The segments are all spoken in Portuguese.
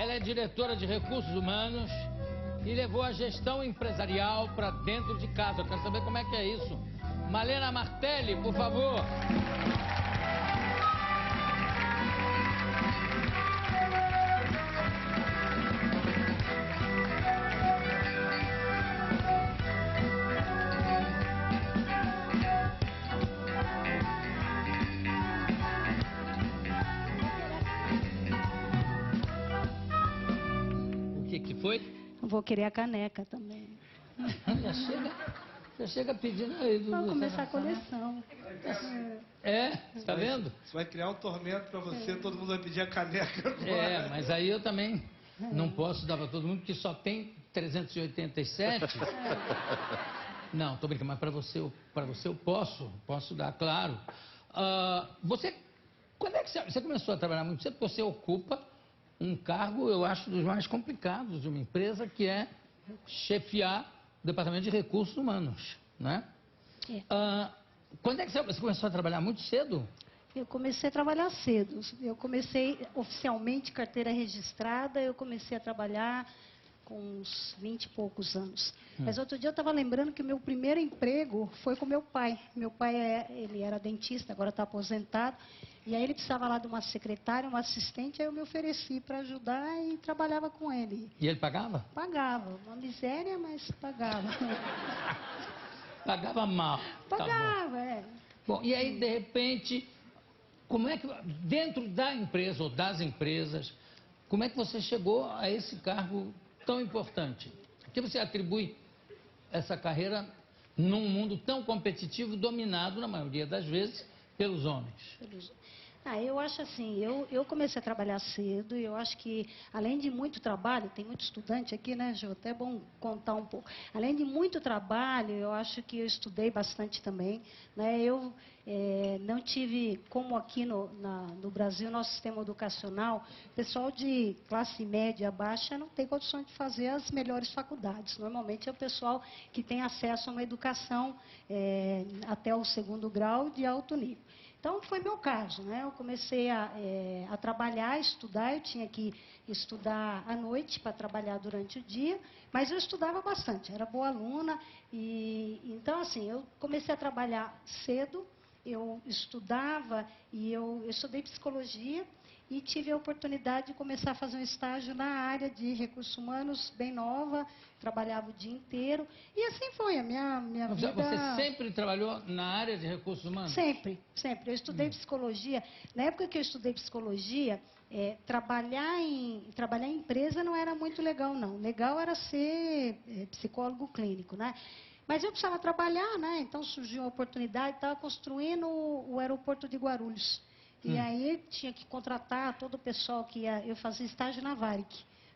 Ela é diretora de recursos humanos e levou a gestão empresarial para dentro de casa. Eu quero saber como é que é isso. Malena Martelli, por favor. O que foi? Vou querer a caneca também. Já chega pedindo aí. Vou começar a coleção. Tá vendo? Você vai criar um tormento pra você, todo mundo vai pedir a caneca agora. Mas aí eu também não posso dar pra todo mundo, porque só tem 387. Não, tô brincando, mas pra você eu posso dar, claro. Quando é que você começou a trabalhar muito cedo? Porque você ocupa um cargo, eu acho, dos mais complicados de uma empresa, que é chefiar o Departamento de Recursos Humanos, né? Quando é que você começou a trabalhar muito cedo? Eu comecei a trabalhar cedo. Eu comecei oficialmente carteira registrada, eu comecei a trabalhar com uns 20 e poucos anos. Mas outro dia eu estava lembrando que o meu primeiro emprego foi com meu pai. Meu pai, ele era dentista, agora está aposentado. E aí ele precisava lá de uma secretária, uma assistente, aí eu me ofereci para ajudar e trabalhava com ele. E ele pagava? Pagava. Uma miséria, mas pagava. Pagava mal. Pagava, Bom, e aí, de repente, como é que, dentro da empresa ou das empresas, como é que você chegou a esse cargo tão importante? Por que você atribui essa carreira num mundo tão competitivo, dominado, na maioria das vezes, pelos homens? Eu acho assim, eu comecei a trabalhar cedo e eu acho que, além de muito trabalho, tem muito estudante aqui, né, Ju? Até é bom contar um pouco. Além de muito trabalho, eu acho que eu estudei bastante também, né? Eu não tive, como aqui no Brasil, nosso sistema educacional, pessoal de classe média baixa não tem condições de fazer as melhores faculdades. Normalmente é o pessoal que tem acesso a uma educação até o 2º grau de alto nível. Então, foi meu caso, né? Eu comecei a trabalhar, a estudar, eu tinha que estudar à noite para trabalhar durante o dia, mas eu estudava bastante, era boa aluna. Então, assim, eu comecei a trabalhar cedo, eu estudava e eu estudei psicologia e tive a oportunidade de começar a fazer um estágio na área de recursos humanos, bem nova, trabalhava o dia inteiro. E assim foi a minha vida. Você sempre trabalhou na área de recursos humanos? Sempre, sempre. Eu estudei psicologia. Na época que eu estudei psicologia, trabalhar em empresa não era muito legal, não. Legal era ser psicólogo clínico, né? Mas eu precisava trabalhar, né? Então surgiu a oportunidade, estava construindo o aeroporto de Guarulhos. E aí tinha que contratar todo o pessoal que ia... Eu fazia estágio na Varig,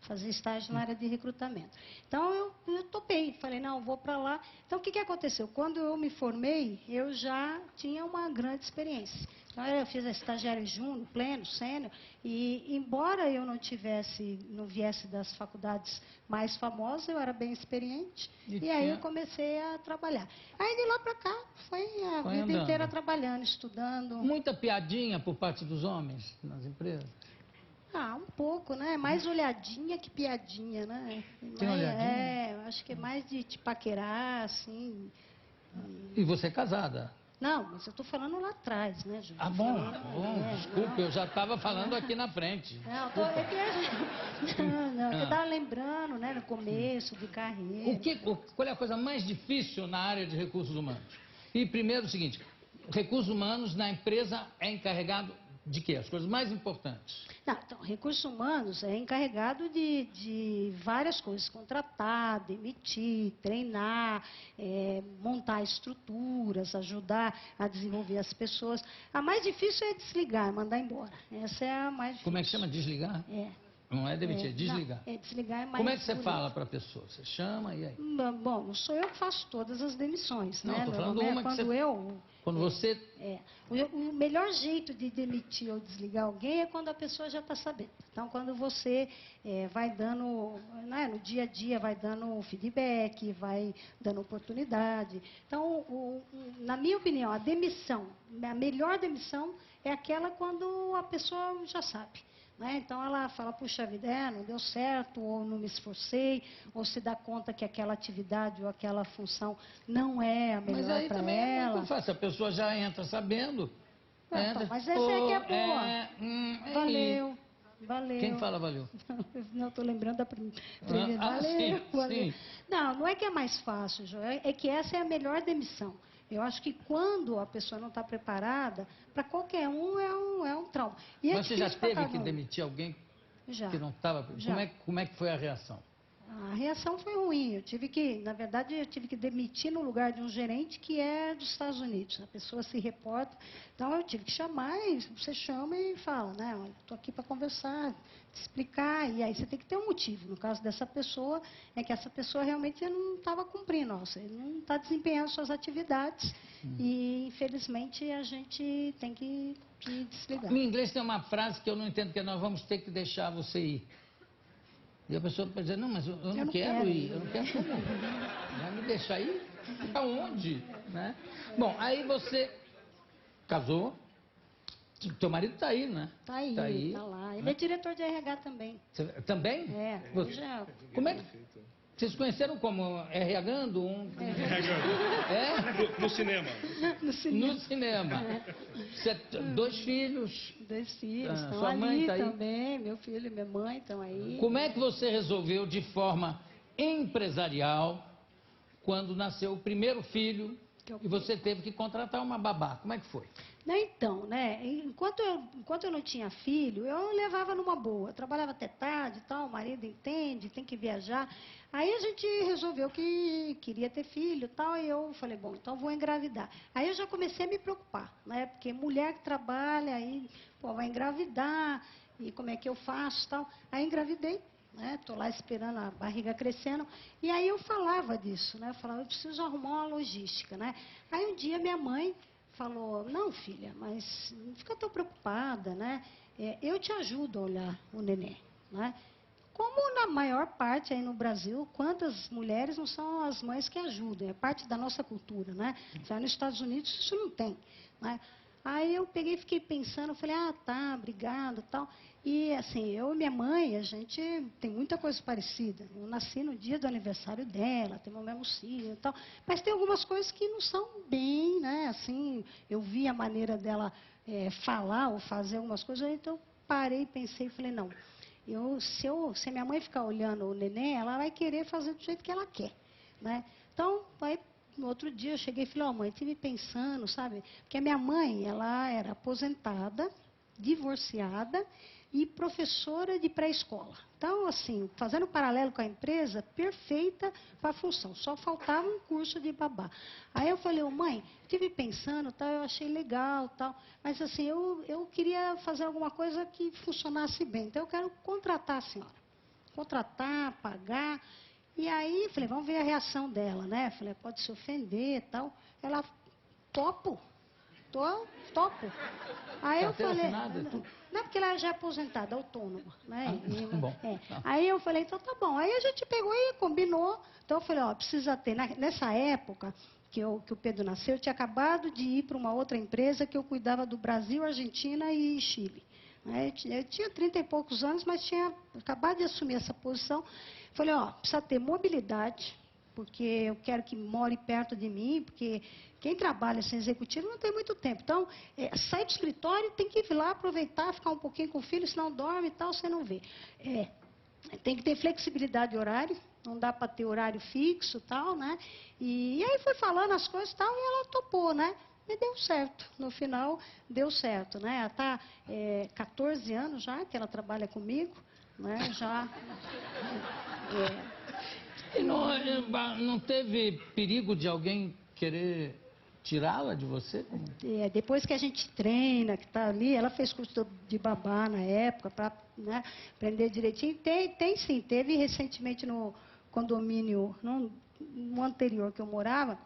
fazia estágio na área de recrutamento. Então eu topei, falei, não, vou para lá. Então o que aconteceu? Quando eu me formei, eu já tinha uma grande experiência. Então eu fiz a estagiária júnior, pleno, sênior, e embora eu não viesse das faculdades mais famosas, eu era bem experiente, e aí eu comecei a trabalhar. Aí de lá para cá, foi a vida inteira trabalhando, estudando. Muita piadinha por parte dos homens nas empresas? Um pouco, né? Mais olhadinha que piadinha, né? Tem olhadinha? Eu acho que é mais de te paquerar, assim. E você é casada? Não, mas eu estou falando lá atrás, né, Ju? Bom, desculpa, eu já estava falando aqui na frente. Não, eu estava lembrando, né, no começo de carreira. Qual é a coisa mais difícil na área de recursos humanos? E primeiro o seguinte, recursos humanos na empresa é encarregado de quê? As coisas mais importantes. Então, recursos humanos é encarregado de várias coisas. Contratar, demitir, treinar, montar estruturas, ajudar a desenvolver as pessoas. A mais difícil é desligar, mandar embora. Essa é a mais difícil. Como é que chama? Desligar? Não é demitir, é desligar. Não, desligar é mais. Como é que você fala para a pessoa? Você chama e aí? Bom, não sou eu que faço todas as demissões, não, né? Estou falando uma que Quando você... O melhor jeito de demitir ou desligar alguém é quando a pessoa já está sabendo. Então, quando você vai dando, né, no dia a dia, vai dando feedback, vai dando oportunidade. Então, na minha opinião, a melhor demissão é aquela quando a pessoa já sabe. né? Então ela fala, puxa vida, não deu certo, ou não me esforcei, ou se dá conta que aquela atividade ou aquela função não é a Mas melhor aí para também é ela. muito fácil, a pessoa já entra sabendo. Então, mas essa é que é boa. Valeu, valeu. Quem fala valeu? Não, estou lembrando da primeira. Valeu, sim, valeu. sim. Não é que é mais fácil, João, é que essa é a melhor demissão. Eu acho que quando a pessoa não está preparada, para qualquer um é um trauma. E é Mas você já difícil pra teve que cada um. demitir alguém Já. que não estava... Já. Como é que foi a reação? A reação foi ruim. Na verdade, eu tive que demitir no lugar de um gerente que é dos Estados Unidos. A pessoa se reporta. Então, eu tive que chamar, e você chama e fala, né? Olha, estou aqui para conversar, te explicar. E aí você tem que ter um motivo. No caso dessa pessoa, é que essa pessoa realmente não estava cumprindo, ele não está desempenhando suas atividades. E, infelizmente, a gente tem que desligar. Em inglês tem uma frase que eu não entendo, que é nós vamos ter que deixar você ir. E a pessoa pode dizer, não, mas eu não quero ir, eu não quero como? Vai me deixar ir? Aonde? Né? Bom, aí você casou, teu marido está aí, né? Está aí, está lá. Ele é diretor de RH também. Você, também? É, Você, já... como é que... Vocês conheceram como RH-ando? No cinema. No cinema. No cinema. Você, 2 filhos. 2 filhos, estão sua mãe ali tá aí? também, meu filho e minha mãe estão aí. Como é que você resolveu de forma empresarial quando nasceu o primeiro filho e você teve que contratar uma babá? Como é que foi? Então, né, enquanto eu não tinha filho, eu levava numa boa. Eu trabalhava até tarde e tal, o marido entende, tem que viajar. Aí a gente resolveu que queria ter filho e tal, e eu falei, bom, então vou engravidar. Aí eu já comecei a me preocupar, né, porque mulher que trabalha, aí, pô, vai engravidar, e como é que eu faço e tal. Aí engravidei. Estou lá esperando a barriga crescendo. E aí eu falava disso, né? Eu falava, eu preciso arrumar uma logística, né? Aí um dia minha mãe falou, não, filha, mas não fica tão preocupada, né? Eu te ajudo a olhar o neném, né? Como na maior parte aí no Brasil, quantas mulheres não são as mães que ajudam? É parte da nossa cultura, né? Já nos Estados Unidos isso não tem, né? Aí eu peguei e fiquei pensando, falei, tá, obrigado, tal. E assim, eu e minha mãe, a gente tem muita coisa parecida. Eu nasci no dia do aniversário dela, temos o mesmo signo e tal. Mas tem algumas coisas que não são bem, né? Assim, eu vi a maneira dela falar ou fazer algumas coisas, então parei, pensei e falei, não. Se a minha mãe ficar olhando o neném, ela vai querer fazer do jeito que ela quer, né? Então, aí, no outro dia eu cheguei e falei, mãe, estive pensando, sabe? Porque a minha mãe, ela era aposentada, divorciada e professora de pré-escola. Então, assim, fazendo paralelo com a empresa, perfeita para a função. Só faltava um curso de babá. Aí eu falei, mãe, estive pensando, tal, eu achei legal, tal, mas assim, eu queria fazer alguma coisa que funcionasse bem. Então, eu quero contratar a senhora. Contratar, pagar. E aí, falei, vamos ver a reação dela, né? Falei, pode se ofender e tal. Ela, topo. Topo. Aí eu falei, não, porque ela já é aposentada, autônoma, né? Bom. Aí eu falei, então tá bom. Aí a gente pegou e combinou. Então eu falei, precisa ter. Nessa época que o Pedro nasceu, eu tinha acabado de ir para uma outra empresa que eu cuidava do Brasil, Argentina e Chile. Eu tinha 30 e poucos anos, mas tinha acabado de assumir essa posição. Falei, precisa ter mobilidade, porque eu quero que more perto de mim, porque quem trabalha sem executivo não tem muito tempo. Então, sai do escritório, tem que ir lá aproveitar, ficar um pouquinho com o filho, senão dorme e tal, você não vê. Tem que ter flexibilidade de horário, não dá para ter horário fixo e tal, né? E aí foi falando as coisas e tal, e ela topou, né? E deu certo. No final, deu certo, né? Ela está 14 anos já que ela trabalha comigo, né? Já... E não teve perigo de alguém querer tirá-la de você? Depois que a gente treina, que está ali, ela fez curso de babá na época, para aprender direitinho. Tem sim, teve recentemente no condomínio, no anterior que eu morava,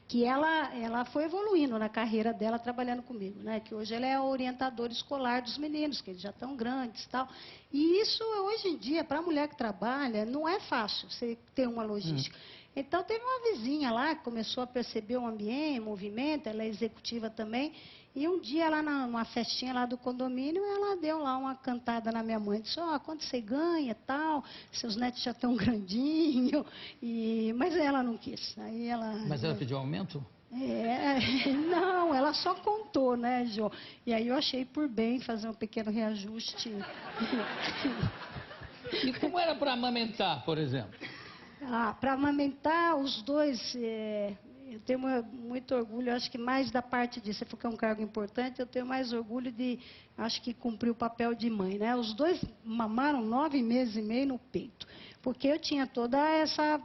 que ela foi evoluindo na carreira dela trabalhando comigo, né? Que hoje ela é a orientadora escolar dos meninos, que eles já estão grandes e tal. E isso, hoje em dia, para a mulher que trabalha, não é fácil você ter uma logística. Então, teve uma vizinha lá que começou a perceber o ambiente, o movimento, ela é executiva também, E um dia, lá numa festinha lá do condomínio, ela deu lá uma cantada na minha mãe. Disse, quanto você ganha, tal, seus netos já estão grandinhos. Mas ela não quis. Aí Mas ela pediu aumento? Não, ela só contou, né, Jô? E aí eu achei por bem fazer um pequeno reajuste. E como era para amamentar, por exemplo? Para amamentar os dois, eu tenho muito orgulho, acho que mais da parte disso, porque é um cargo importante, eu tenho mais orgulho de, acho que cumprir o papel de mãe, né? Os dois mamaram 9 meses e meio no peito, porque eu tinha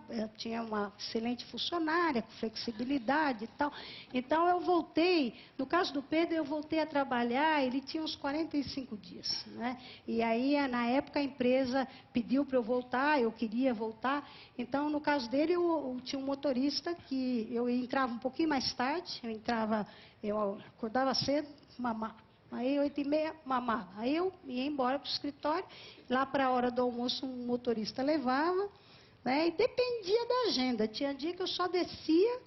eu tinha uma excelente funcionária, com flexibilidade e tal. Então eu voltei, no caso do Pedro, eu voltei a trabalhar, ele tinha uns 45 dias, né? E aí, na época, a empresa pediu para eu voltar, eu queria voltar. Então, no caso dele, eu tinha um motorista que eu entrava um pouquinho mais tarde, eu acordava cedo, mamava. Aí, 8h30, mamava. Aí eu ia embora para o escritório, lá para a hora do almoço, um motorista levava, né? E dependia da agenda. Tinha dia que eu só descia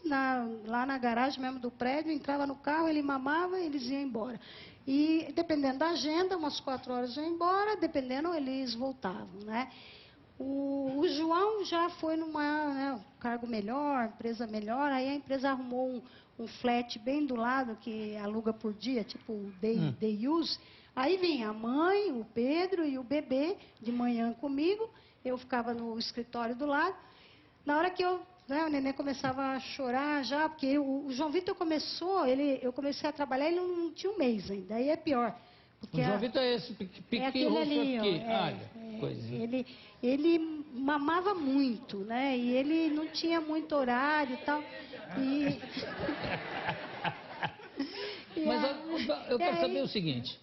lá na garagem mesmo do prédio, entrava no carro, ele mamava, eles iam embora. E dependendo da agenda, umas 4 horas eu ia embora, dependendo, eles voltavam, né? O João já foi num cargo melhor, empresa melhor, aí a empresa arrumou um flat bem do lado, que aluga por dia, tipo day use. Aí vinha a mãe, o Pedro e o bebê de manhã comigo, eu ficava no escritório do lado. Na hora que o neném começava a chorar já, porque o João Vitor começou, eu comecei a trabalhar, ele não tinha um mês ainda, aí é pior. O João Vitor é esse pequeno roxo aqui. Olha, coisinha. Ele mamava muito, né? E ele não tinha muito horário e tal. Mas eu quero saber o seguinte.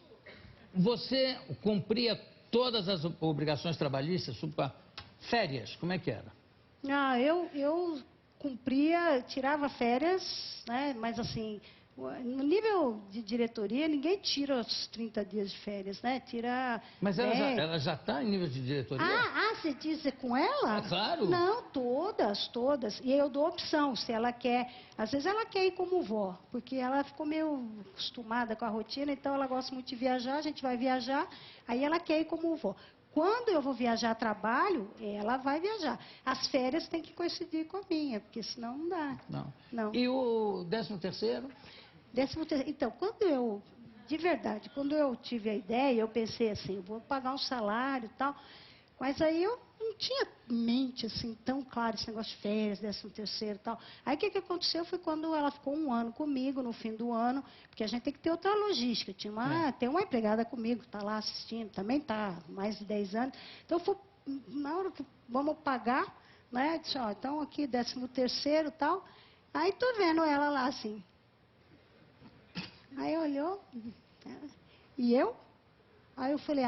Você cumpria todas as obrigações trabalhistas, férias, como é que era? Eu cumpria, tirava férias, né? Mas assim, no nível de diretoria, ninguém tira os 30 dias de férias, né? Tira. Mas ela já está em nível de diretoria? Você diz com ela? É claro. Não, todas. E eu dou opção, se ela quer. Às vezes ela quer ir como vó, porque ela ficou meio acostumada com a rotina, então ela gosta muito de viajar, a gente vai viajar, aí ela quer ir como vó. Quando eu vou viajar a trabalho, ela vai viajar. As férias têm que coincidir com a minha, porque senão não dá. Não. E o 13º? Então, de verdade, quando eu tive a ideia, eu pensei assim, eu vou pagar um salário e tal, mas aí eu não tinha em mente assim tão claro esse negócio de férias, 13º e tal. Aí o que aconteceu foi quando ela ficou 1 ano comigo, no fim do ano, porque a gente tem que ter outra logística. Tem uma empregada comigo, está lá assistindo, também está mais de 10 anos. Então, na hora que vamos pagar, né, disse, então aqui 13º e tal. Aí tô vendo ela lá assim. Aí olhou, e eu? Aí eu falei,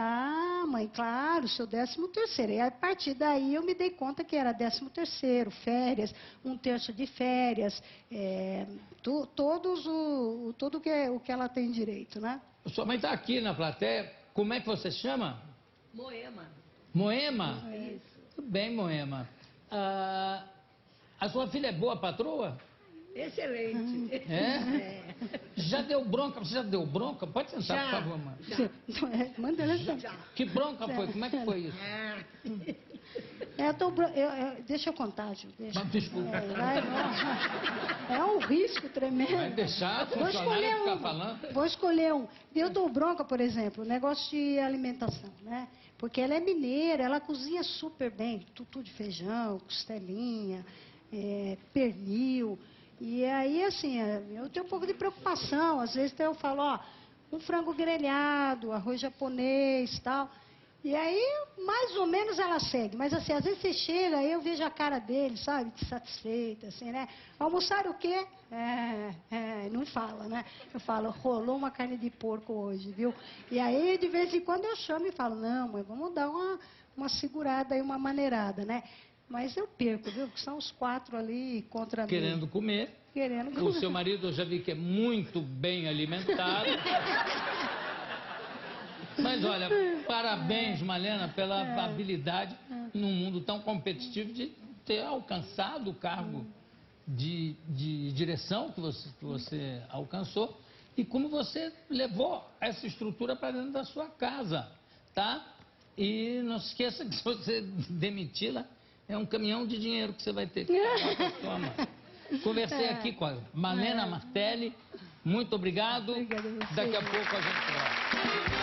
mãe, claro, seu 13º. E a partir daí eu me dei conta que era 13º, férias, 1/3 de férias, tudo o que ela tem direito, né? Sua mãe está aqui na plateia, como é que você chama? Moema. Moema? Isso. Tudo bem, Moema. A sua filha é boa patroa? Excelente. Já deu bronca? Você já deu bronca? Pode sentar, por favor, mãe. Manda ela sentar. Que bronca foi? Como é que foi isso? Deixa eu contar, Ju. Desculpa. É um risco tremendo. Vai deixar a funcionária ficar falando? Vou escolher um. Eu dou bronca, por exemplo, negócio de alimentação, né? Porque ela é mineira, ela cozinha super bem, tutu de feijão, costelinha, pernil. E aí, assim, eu tenho um pouco de preocupação. Às vezes eu falo, um frango grelhado, arroz japonês, tal. E aí, mais ou menos ela segue. Mas assim, às vezes você chega, aí eu vejo a cara dele, sabe, de satisfeita, assim, né? Almoçaram o quê? Não fala, né? Eu falo, rolou uma carne de porco hoje, viu? E aí, de vez em quando eu chamo e falo, não, mãe, vamos dar uma segurada aí, uma maneirada, né? Mas eu perco, viu? Porque são os 4 ali contra mim. Querendo comer. O seu marido eu já vi que é muito bem alimentado. Mas olha, parabéns, Malena, pela habilidade num mundo tão competitivo de ter alcançado o cargo de direção que você alcançou e como você levou essa estrutura para dentro da sua casa, tá? E não se esqueça que se você demiti-la, é um caminhão de dinheiro que você vai ter que pagar para sua mãe. Conversei aqui com a Malena Martelli. Muito obrigado. Obrigada a você. Daqui a pouco a gente volta.